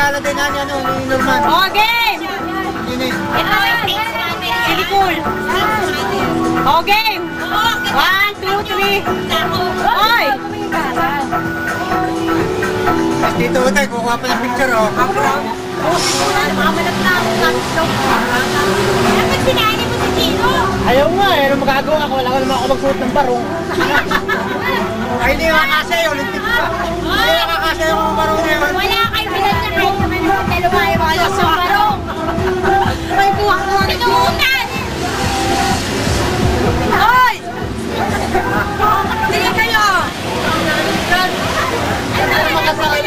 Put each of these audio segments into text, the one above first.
kilala din na niya, no, ni Norman. Oh, game! Nini. Ito yung really cool. Oh, game! 1, 2, 3. Hoy! Mas dito ko tayo, kukuha pa ng picture, oh. Mamalat na ako ng slow. Dapat sinani mo si Gino. Ayaw nga, eh. Ano magagawa ko? Wala ko naman ako magsuot ng barong. Ay, hindi makakasaya. Olympic pa. Hindi makakasaya ko ng barong ngayon. Wala kayo pinagkakay naman yung hotel lumayo kayo sa barong. May buwak mo ang inuutan. Hoy! Tingin kayo! Ano mga sakay?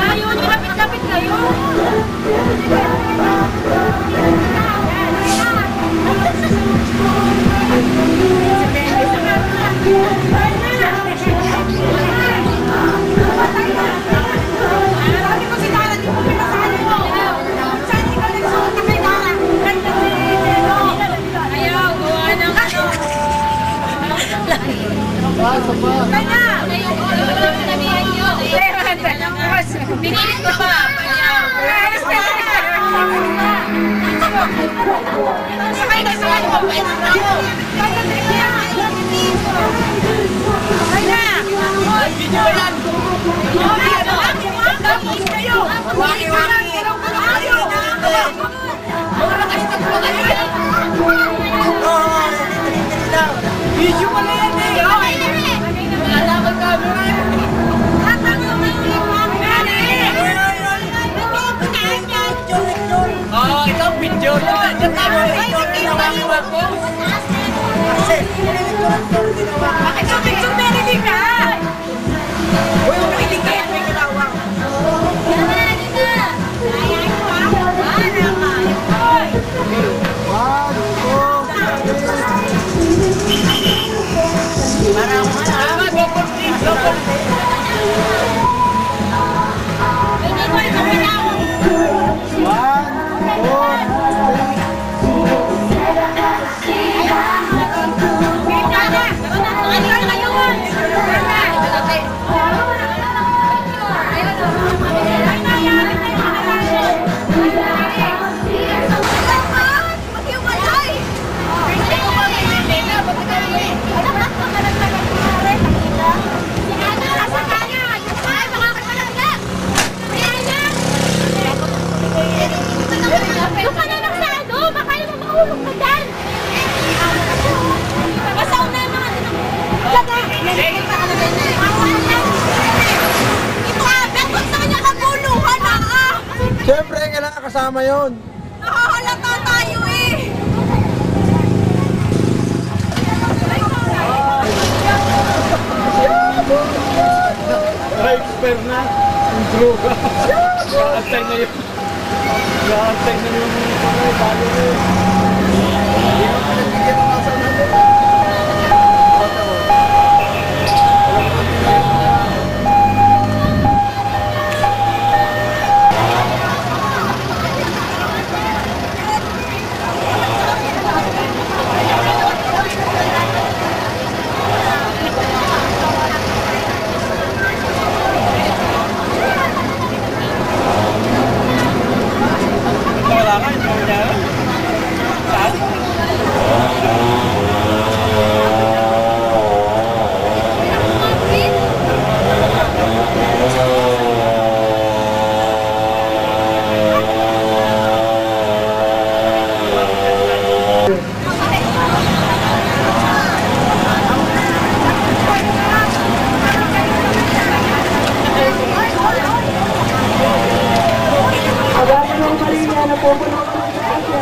Ayaw niyo lapit-lapit kayo. Pinilit ko pa. Sakay na sa ano ba? Sakay na! Video yan! Tapos kayo! Waki-waki! Video pala yan eh! Wala ko camera eh! Oh, ito video yun. Bakit yung picture meron ka? Uy, umiling ka yan. May kilawang. Siyempre, kailangan kasama yun. Nakahalata tayo eh! Na-expert na ang droga. Nakatay na yun. Nakatay na yung mga bago na yun. Hindi mo pinagbigyan ng nasa natin.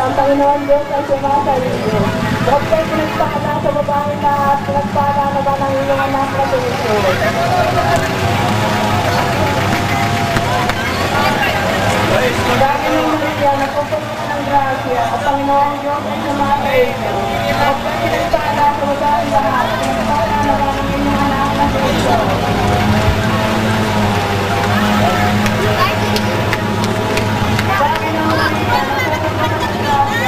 Ang Panginoon Diyos ay sumasa inyo. Huwag kayo pinagpakala sa babae na at pinagpala na ba ng inyong anak na sumunod. Dahil ng Maria, napupunan ng grasya, ang Panginoon Diyos ay sumasa inyo. Huwag kayo pinagpakala sa babae na at pinagpala na ba ng inyong anak na sumunod. Dahil ng Maria, napupunan ng grasya, ang Panginoon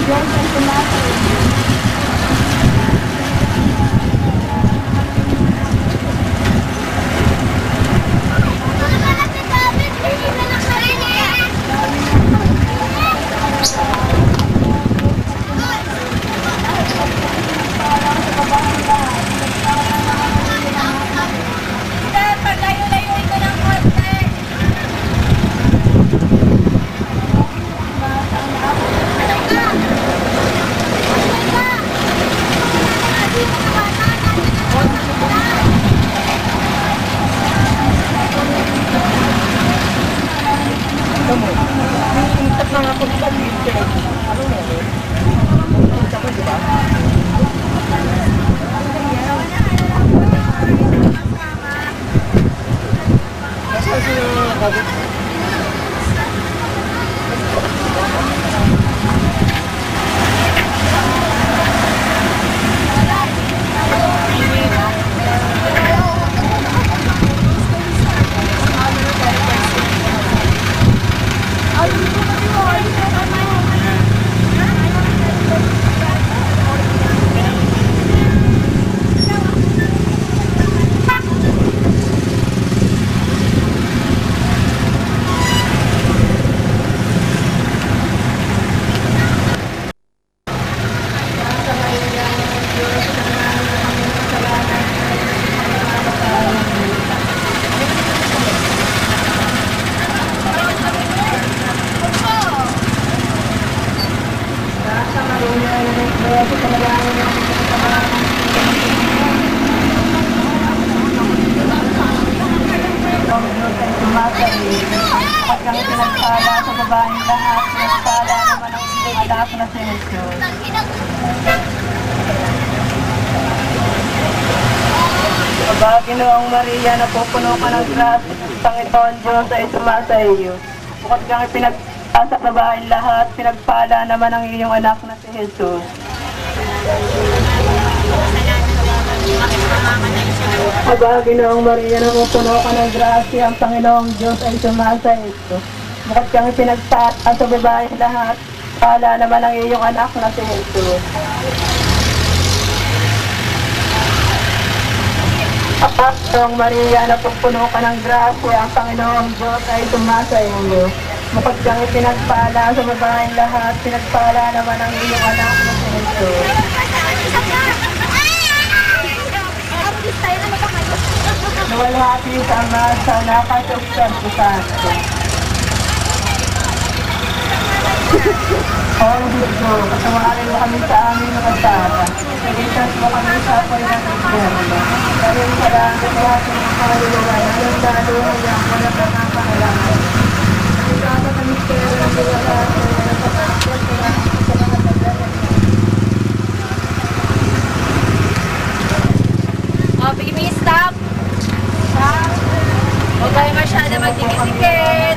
Diyos ay sumasa inyo. Paglayo-layuin ko ng konti. Ikat na nga po sa dito. Ano mo? Ikat mo, di ba? Nasaan sila nakabit? Kapag kami pinagpala sa babaeng lahat, pinagpala naman ang iyong anak na si Jesus. Aba, Ginoong Maria, napupuno ka ng grasya, Panginoon Diyos ay sumasa iyo. Bukod kang pinagpala sa babaeng lahat, pinagpala naman ang iyong anak na si Jesus. Aba, Ginoong Maria, napupuno ka ng grasya, ang Panginoong Diyos ay sumasa iyo. Bukod kang pinagpala sa babaeng lahat, pala naman ang iyong anak na si Jesus. Ginoong Maria, napupuno ka ng grasya, ang Panginoong Diyos ay sumasa iyo. Bukod kang pinagpala sa babaeng lahat, pinagpala naman ang iyong anak na si Jesus. Nawalhati sa Ama, sa Anak at sa Espiritu Santo. O Diyos, patawarin mo kami sa aming mga kasama. Iligtas mo kami sa apoy ng Espiritu. Dahil sa langit lahat ng kaluluwa, lalo hanggang walang nakakailangan. Ang kasa ng misteryo ng liwanag, ay napapagod sa mga tagal. Oh, baby, stop! Huwag kayo masyado magdikit-dikit.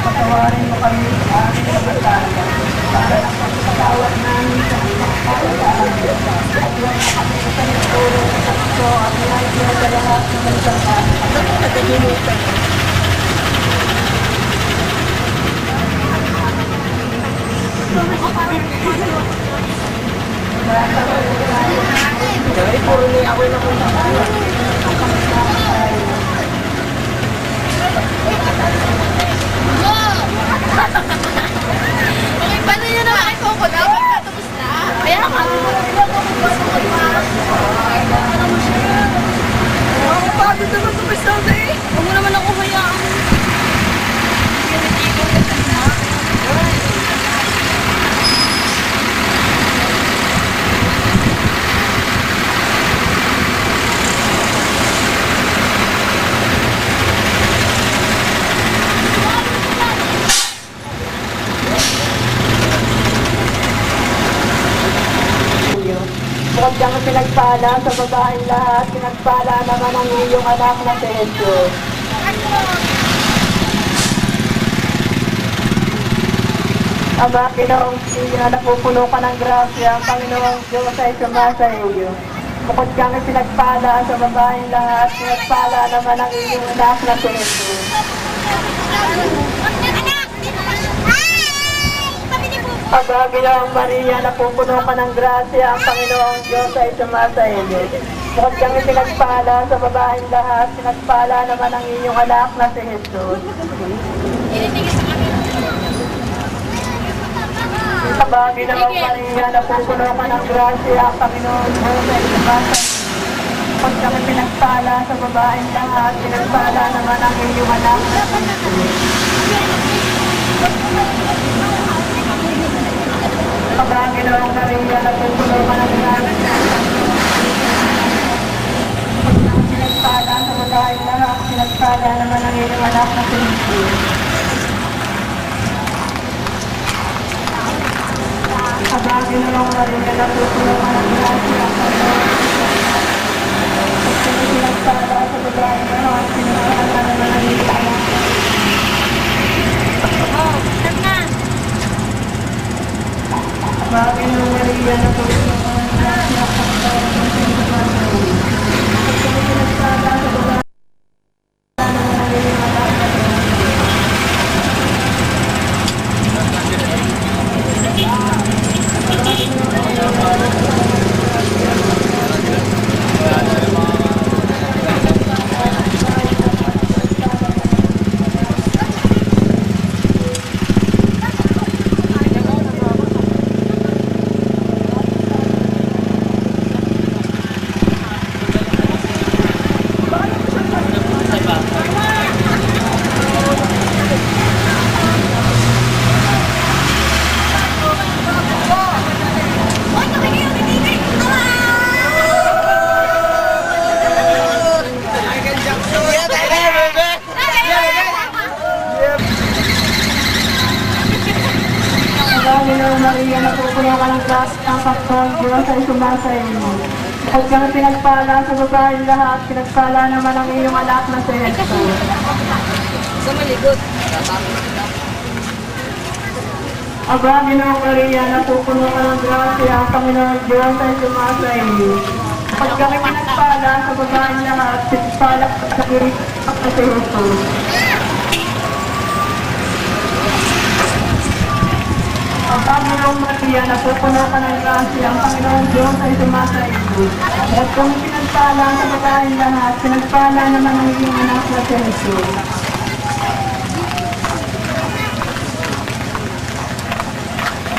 Patawarin mo kami sa aming mga kasama. Para ang pagkakawat namin sa mga kalaan. At yung kami sa panitulong sa takso at yung sa lahat ng mansangka. At nagkalimutan. Kaya puro niya ako na kung Okay, paano nyo naman ay kung dapat katapos na? Kaya nga. Pagod naman tapos na eh. Huwag mo naman ako hayaan. Bukod kang pinagpala sa babaeng lahat, pinagpala naman ang iyong anak na si Jesus. Ama, Ginoong Maria, napupuno ka ng grasya, ang Panginoong Diyos ay sumasa iyo. Bukod kang pinagpala sa babaeng lahat, pinagpala naman ang iyong anak na si Jesus. Anak! Dito ka! Ay! Tabi ni Bubo! Aba, Ginawang Maria, napupuno ka ng grasya, ang Panginoong Diyos ay sumasa iyo. Bukod kang pinagpala sa babaeng lahat, pinagpala naman ang iyong anak na si Jesus. Aba, Ginawang Maria, napupuno ka ng grasya, ang Panginoong Diyos ay sumasa iyo. Bukod kang pinagpala sa babaeng lahat, pinagpala naman ang iyong anak na si Jesus. Aba, Ginawang Maria, napupuno ka ng grasya, pinagpala sa babaeng lahat, pinagpala naman ang iyong anak na si Jesus. Aba, Ginawang Maria, napupuno ka ng grasya, pinagpala sa babaeng lahat, pinagpala naman ang iyong anak. Aba, Ginawang Maria, napupuno ka ng grasya, pinagpala naman ang iyong Ginawang Maria, napupuno ka ng grasya, ang Panginoong Diyos ay sumasa iyo. Bukod kang pinagpala sa babaeng lahat, pinagpala naman ang iyong anak na si Jesus. Sa maligot. Aba, Ginawang Maria, napupuno ka ng grasya, ang Panginoong Diyos ay sumasa iyo. Bukod kang pinagpala sa babaeng lahat, pinagpala sa iyong anak na si Jesus. Ang Panginoong Maria, napupuno ka ng grasya, ang Panginoong Diyos ay sumasa iyo. At kung pinagpala sa babaeng lahat, pinagpala naman ang iyong anak na si Jesus.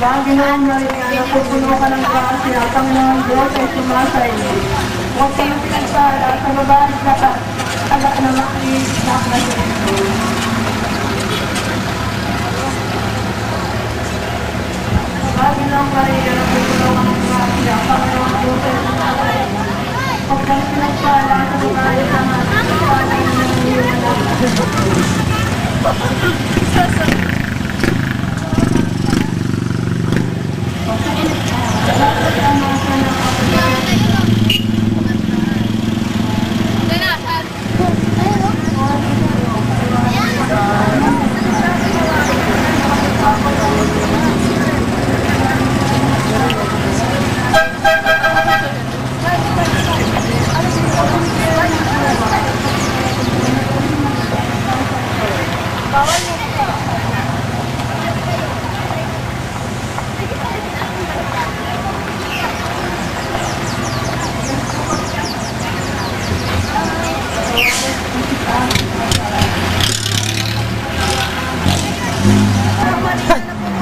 Ang Ginawang Maria, napupuno ka ng grasya, ang Panginoong Diyos ay sumasa iyo. At kung pinagpala sa babaeng lahat, anak naman ang iyong anak na si Jesus. Ang Ginawang Maria, napupuno ka ng grasya, ang Panginoong Diyos ay sumasa iyo. Huwag kang pinagpala sa babaeng lahat, pinagpala naman ang iyong anak na si Jesus.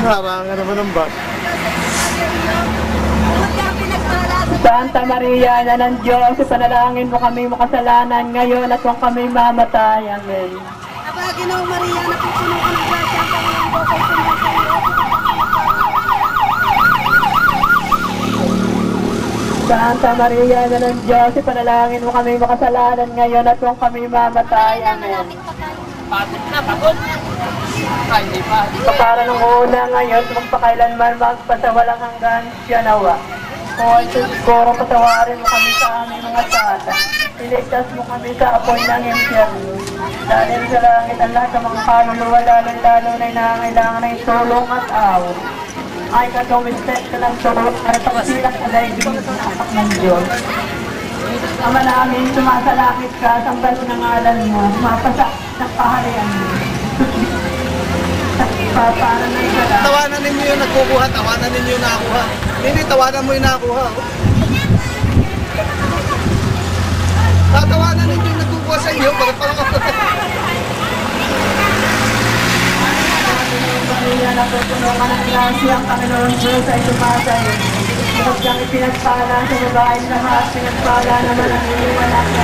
Harangan naman ng bus. Santa Maria, Ina ng Diyos, ipanalangin mo kami makasalanan ngayon at kung kami mamatay. Amen. Aba, Ginawang Maria, napupuno ka ng grasya, ang Panginoong Diyos ay sumasa iyo. Santa Maria, Ina ng Diyos, ipanalangin mo kami makasalanan ngayon at kung kami mamatay. Amen. Pagod na, pagod. Ay, hindi pa. Para nung una ngayon, magpakailanman magpasawalang hanggan siya nawa. O Diyos ko, patawarin mo kami sa aming mga sala. Iligtas mo kami sa apoy ng impyerno. Dahil sa langit ang lahat ng mga kaluluwa, lalo na nangangailangan ng tulong at awa. Ay katumistek ka ng tulong at pagsilak sa daigdig ng apak ng Diyos. Ama namin, sumasalakit ka, sambal ng ngalan mo, mapasa ng paharian mo. Nagpaparan ng isa. Tawanan ninyo yung nagkukuha, tawanan ninyo yung nakuha. Hindi, tawanan mo yung nakuha. Oh. Tatawanan ninyo yung nagkukuha sa inyo. Para Pamilya na tutulungan ng grasya ang Panginoon Diyos ay tumatay. Bukod kang ipinagpala sa babaeng lahat, pinagpala naman ang iyong anak na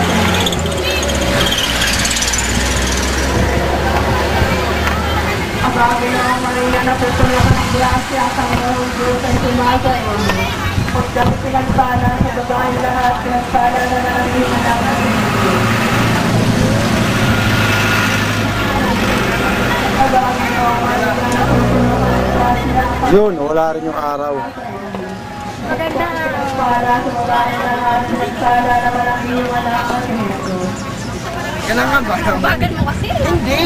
ang Panginoon Maria na tutulungan ng grasya ang Panginoon Diyos ay tumatay. Bukod kang ipinagpala sa babaeng lahat, pinagpala naman ang iyong anak na yun, wala rin yung araw. Maganda. para sa babae lahat, pinagpala naman ang iyong anak na Yan nga ba? Bagal mo kasi. Hindi.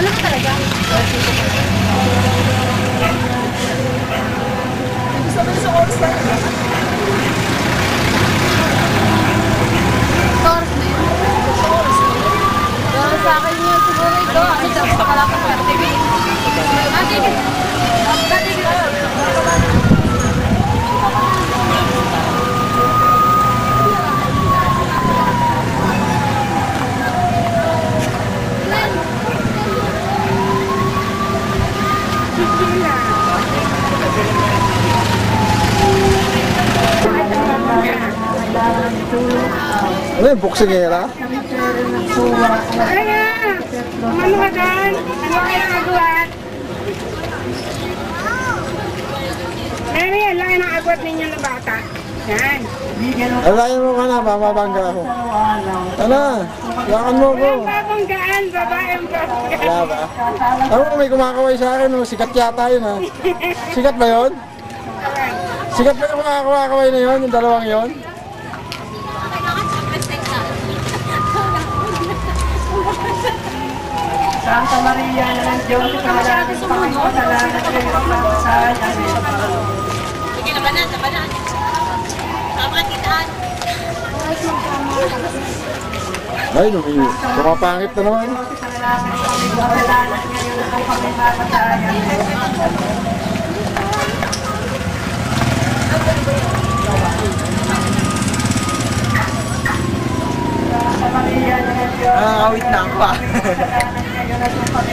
Ano ba talaga? Taurus na yun. Pero sa akin yun, siguro ito. Ano daw? Kalapang ka. Ano yung boksingera? Ano ka doon? Ano kayo nagawa? Mary, ang laki ng agwat ninyo na bata. Yan. Alayin mo ka na, mamabangga ako. Ano? Yakan mo ko. Walang babanggaan, babaeng babanggaan. Wala ba? Ako may kumakaway sa akin, oh. Sikat yata yun ha. Sikat ba yun? Sikat ba yung kumakaway na yun, yung dalawang yun? Santa Maria ng Diyos, panalangin sa Panginoon, salamat sa iyong pagkasahan. Sige, labanan, labanan. Tama, kitaan. Ay, kumapangit na naman. Panalangin sa Panginoon, salamat ngayon ang pagkasahan. Santa Maria ng Diyos, Awit na ako pa.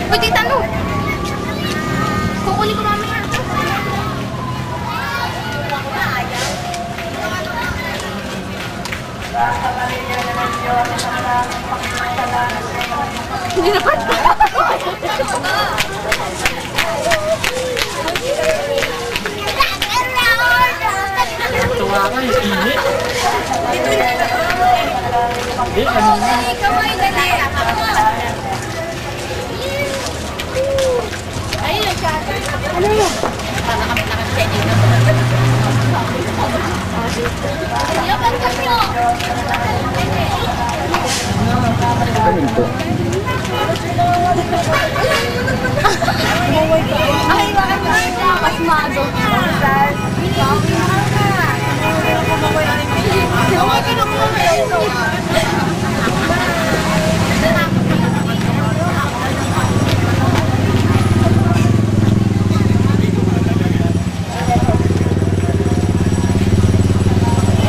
Uy, tita, ano? Kukunin ko mamaya. Santa Maria ng Diyos, panalangin sa Panginoon, salamat sa iyong Hindi na pa. Tunga ka, yung init. Ikaw ay dali. Ayun ang chat. Ano yun? Para kami nakapagpwede na. Yaman ka nyo! Ayun po. Ay, bakit ba ito? Pasmado.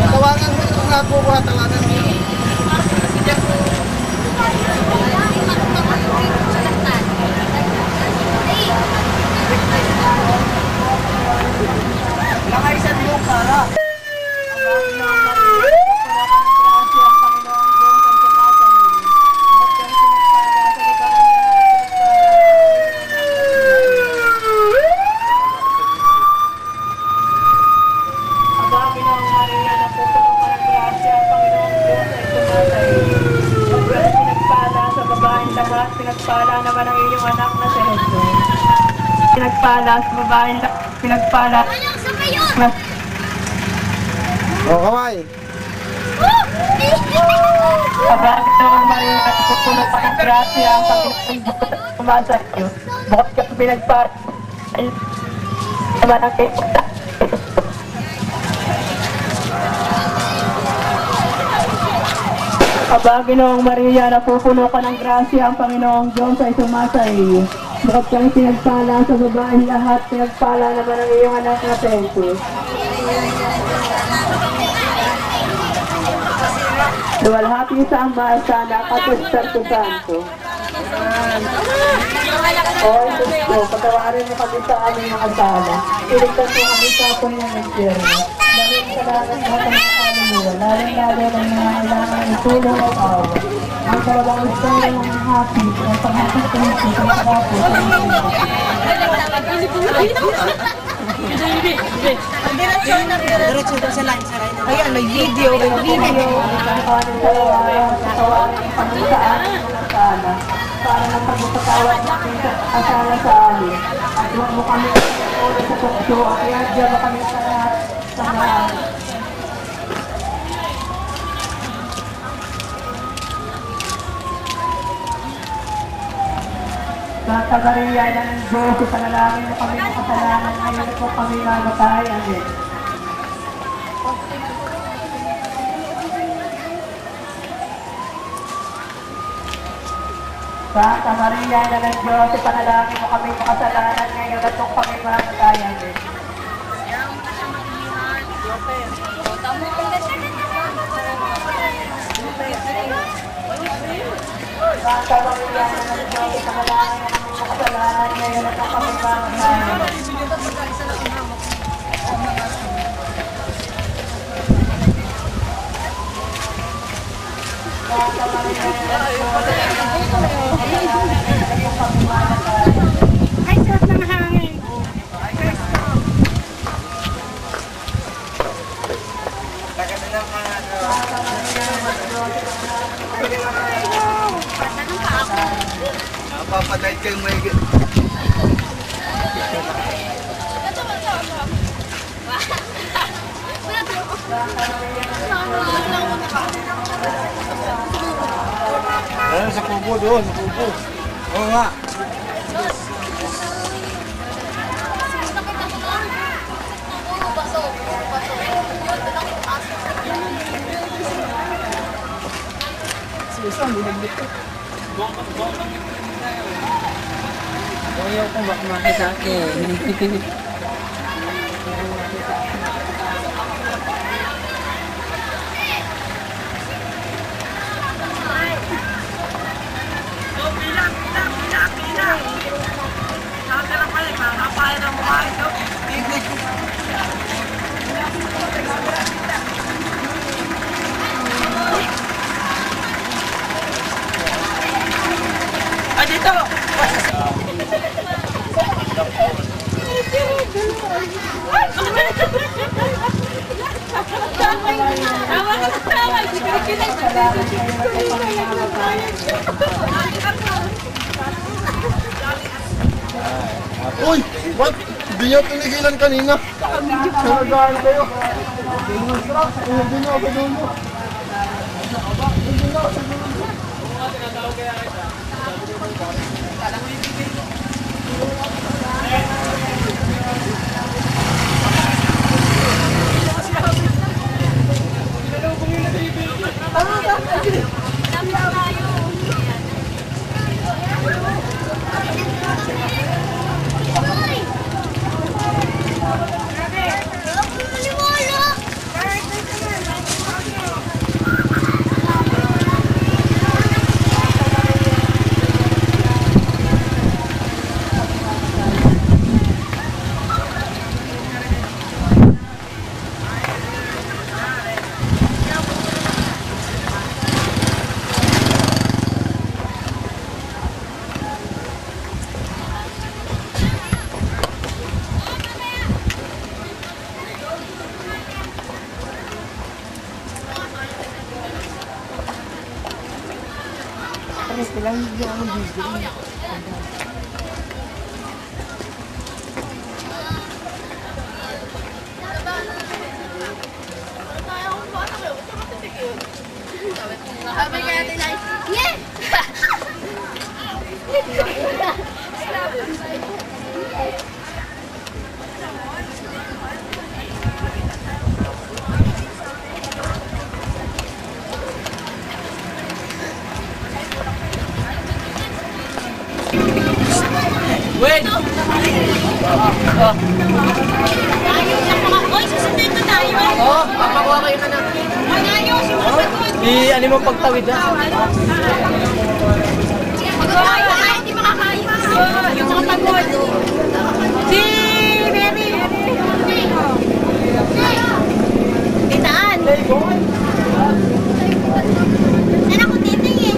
Tawagan mo itong nakukuha, tawagan mo. Nakaisan yung para. Pinagpala naman ang iyong anak na si Jesus. Pinagpala sa babae, pinagpala. Ano? Saan ba yun? O, kamay. Oh! Pagkakit naman Maria, pupuno pa ng grasya ang Panginoon Diyos at sumasa iyo. Bukod ka pinagpapit, ay naman ang kayo. Aba, Ginoong Maria, napupuno ka ng grasya ang Panginoong Diyos ay sumasa iyo. Bukod kang pinagpala sa babaeng lahat, pinagpala naman ang iyong anak na Jesus. Luwalhati sa Ama, sa Anak at sa Espiritu Santo. O Diyos ko, patawarin mo kami sa aming mga sala. Iligtas mo kami sa apoy ng impyerno. Dahil sa lahat ng mga kaluluwa, lalong-lalo ng mga kailangan ng tulong at awa. Ang karabang gusto ng mga happy, ang paghakas ng ito sa pagkapo sa mga Diretso daw sa line, saray na. Ayan, may video, may video. Para ng pagpapatawad natin sa kasala sa amin. At huwag mo kami ulo sa tukso at iadya mo kami sa lahat sa mahal. Sa tagariyan ng Diyos, ipanalangin mo kami ng kasalanan ngayon po kami mamatay. Amen. Santa Maria, na ng Diyos, ipanalangin mo kami makasalanan ngayon at kung kami mamatay. Amen. Santa Maria, na ng Diyos, ipanalangin mo kami makasalanan ngayon at kung kami mamatay. Amen. Santa Maria, na ng Diyos, Ay, sarap ng hangin. Napapatay kayong may... Ayan, sa kubo doon, sa kubo. Oo nga. Susan, binaglit ko. Ayaw kong baka makita akin. Uy! Ba't? Hindi niyo tinigilan kanina. Nagagaan kayo. Hindi niyo ako doon. Ayos lang mga. Oy, susundin ko tayo. Oo, papakuha kayo na na. Ayos, yung masagot. Ano mo pagtawid ha? Ay, hindi makakaya. Yung mga pagod. Si Mary. Titaan. Saan ako titing eh?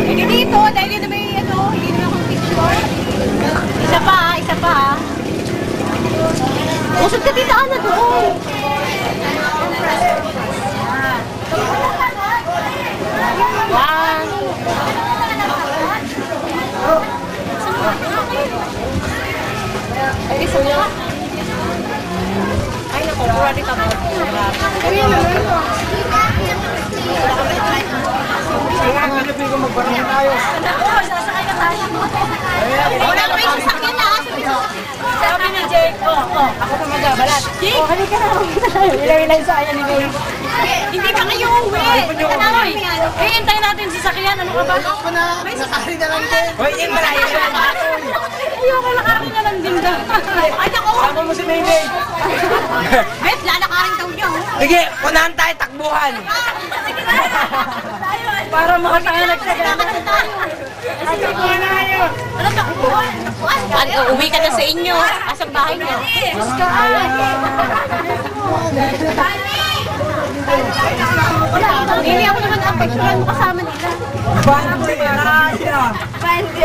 Hindi dito, dahil dito may ano, hindi na akong picture. Isa pa, isa pa. Usap ka titaan na doon. One. Ay, isa na. Ay, naku, pura dito mo. Kaya pinipili ko magbarang tayo. Naku, sasakay na tayo. Wala may sasakyan na. Sabi ni Jake, ako pa magabalat. Jake! Halika na. Ilay-ilay sa ayan ni Jake. Hindi pa kayo uwi. Eh, hintayin natin si sakyan. Ano ka ba? Ako na, nakari na lang din. Hoy, yun malayo yan. Ayoko, lakarin na lang din daw. Ay, naku! Sama mo si Maymay. Bet, lalakarin daw niya. Sige, unahan tayo, takbuhan. Para makakahanap sa gano'n. Ano takbuhan? Uwi ka na sa inyo. Asang bahay niya. Hindi ako naman ang picturean mo kasama nila.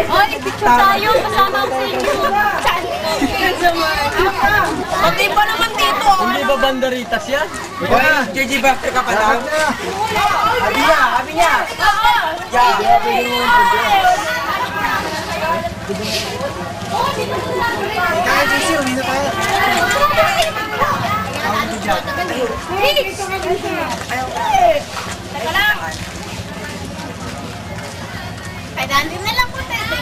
Oh, i-picture tayo kasama ako sa inyo. Pati pa naman dito. Hindi ba banderitas yan? Hoy, JJ Baxter ka pa daw? Habi niya. Kaya JC, uwi na tayo. Teka lang. Kailangan na lang po tayo.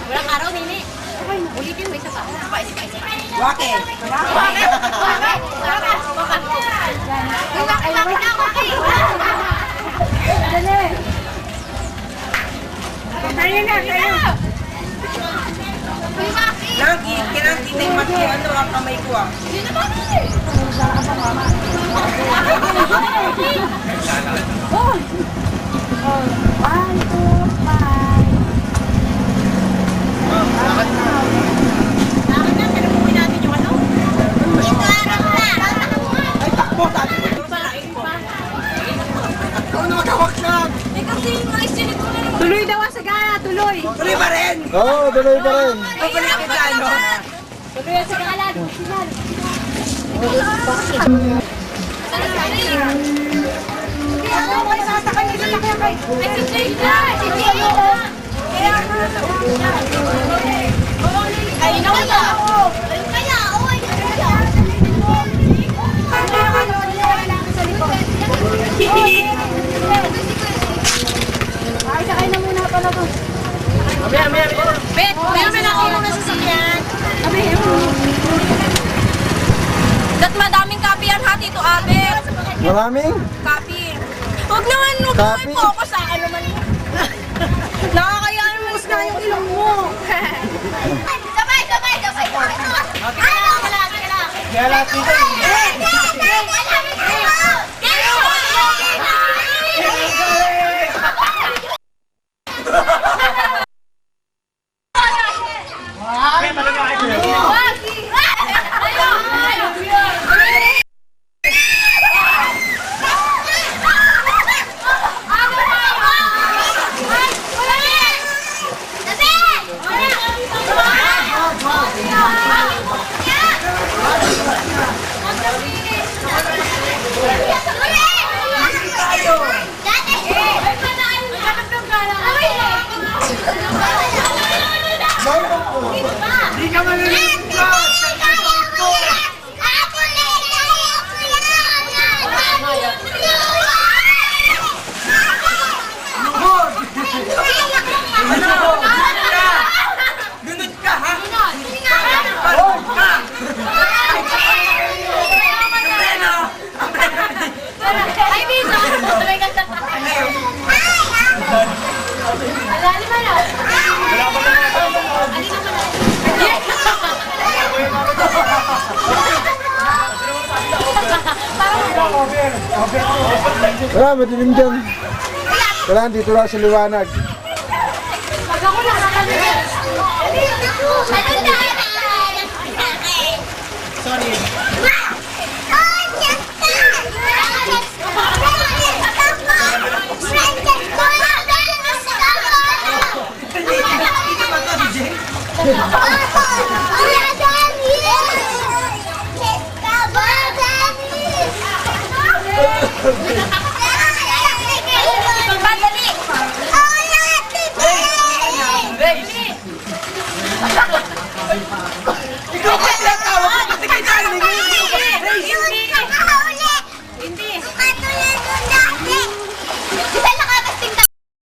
Walang araw, Nini. Ulitin mo isa pa. Isa. Bakit? Lagi, kinakita yung mati, ano ang kamay ko ah. Ay, takbo, sabi ko. Ikaw na magawak lang. Tuloy daw sa gana, tuloy. Tuloy pa rin. Oo, tuloy pa rin. Pabalik kita, ano? Tuloy sa galan. Ay, nawala. Kaya, oy. Ay, sakay na muna pala to. Mamaya. Bet, meron ako muna sa sakyan. Dat madaming copy yan ha, Tito Abet. Maraming? Copy. Huwag naman, huwag Copy? naman focus sa akin naman. Nakakaya naman na yung ilong mo. Sabay. Ay, wala. Kaya lahat dito. Hindi ka malilimutan. Gunod ka, ha? Gunod ka! Ay, Bisa! Sabay ka sa Alali mo na. Wala ba naman? Alin naman na. Wala, madilim dyan. Wala, dito lang sa liwanag. Pag ako nakakalimutan. Sorry. Baby!